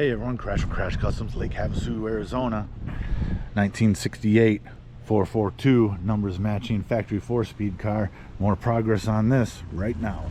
Hey everyone, Crash from Crash Customs, Lake Havasu, Arizona. 1968 442, numbers matching factory 4-speed car. More progress on this right now.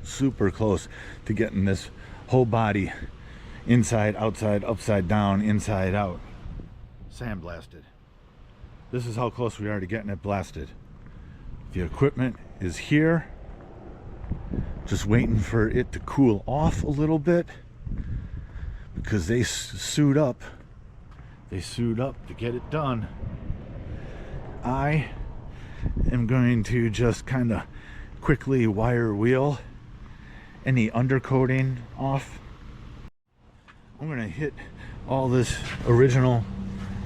Super close to getting this whole body inside, outside, upside down, inside out sandblasted. This is how close we are to getting it blasted. The equipment is here, just waiting for it to cool off a little bit because they suit up to get it done. I am going to just kind of quickly wire wheel any undercoating off. I'm gonna hit all this original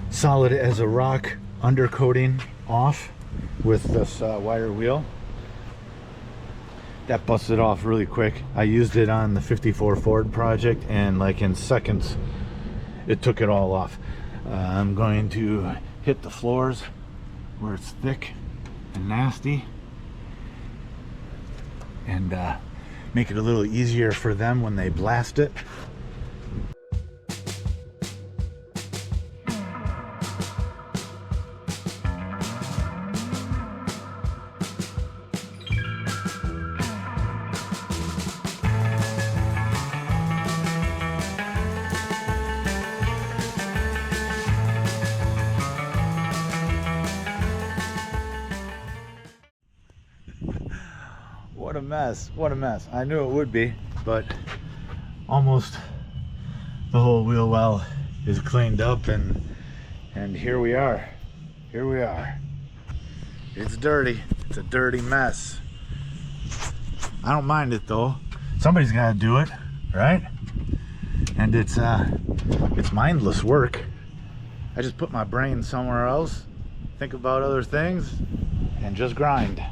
solid as a rock undercoating off with this wire wheel. That busted off really quick. I used it on the 54 Ford project and like in seconds it took it all off. I'm going to hit the floors where it's thick and nasty and make it a little easier for them when they blast it. What a mess. I knew it would be, but almost the whole wheel well is cleaned up and here we are. It's dirty. It's a dirty mess. I don't mind it though. Somebody's got to do it, right? And it's mindless work. I just put my brain somewhere else, think about other things, and just grind.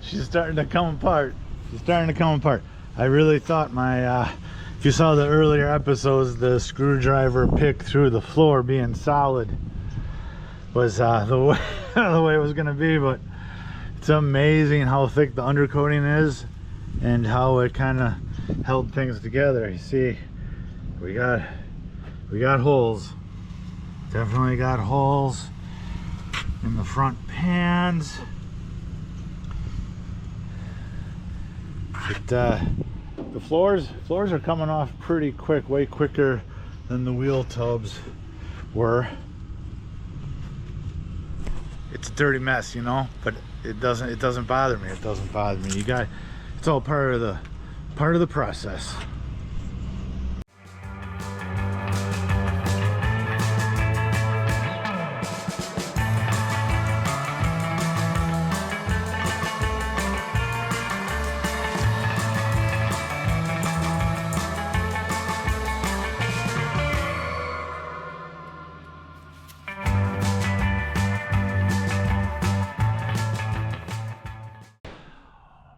She's starting to come apart. I really thought my, if you saw the earlier episodes, the screwdriver pick through the floor being solid was the way it was going to be, but it's amazing how thick the undercoating is and how it kind of held things together. You see, we got holes. Definitely got holes in the front pans. The floors are coming off pretty quick, way quicker than the wheel tubs were. It's a dirty mess, you know, but it doesn't bother me. It's all part of the process.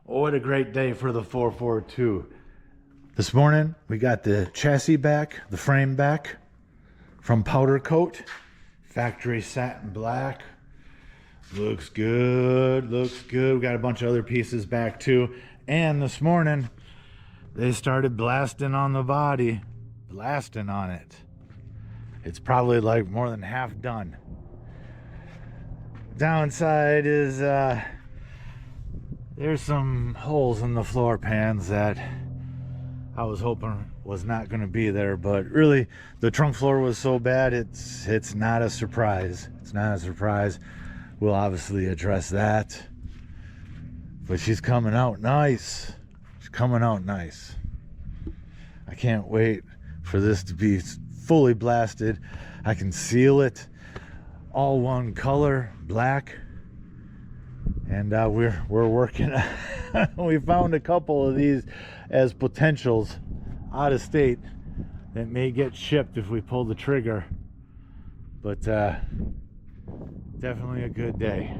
What a great day for the 442. This morning we got the chassis back, the frame back from powder coat, factory satin black. Looks good. We got a bunch of other pieces back too. And this morning they started blasting on the body, blasting on it. It's probably like more than half done. Downside is There's some holes in the floor pans that I was hoping was not going to be there, but really the trunk floor was so bad it's not a surprise. It's not a surprise. We'll obviously address that, but she's coming out nice. She's coming out nice. I can't wait for this to be fully blasted. I can seal it all one color, black, and we're working. We found a couple of these as potentials out of state that may get shipped if we pull the trigger, but definitely a good day.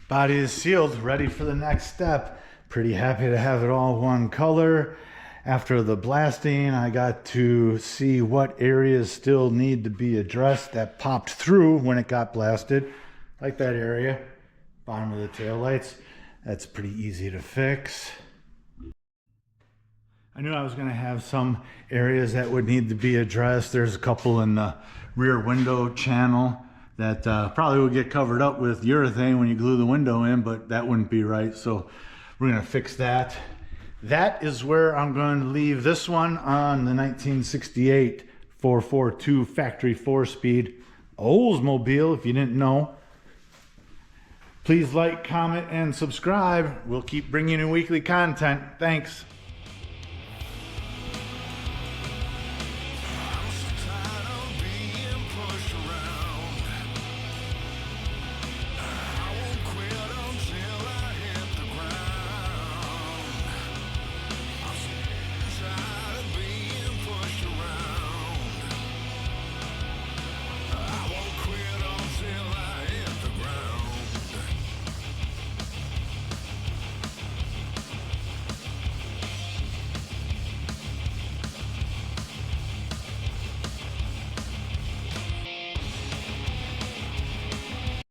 Body is sealed, ready for the next step. Pretty happy to have it all one color. After the blasting, I got to see what areas still need to be addressed that popped through when it got blasted. Like that area, bottom of the taillights. That's pretty easy to fix. I knew I was gonna have some areas that would need to be addressed. There's a couple in the rear window channel that probably would get covered up with urethane when you glue the window in, but that wouldn't be right. So we're gonna fix that. That is where I'm going to leave this one on the 1968 442 factory 4-speed Oldsmobile, if you didn't know. Please like, comment, and subscribe. We'll keep bringing you weekly content. Thanks.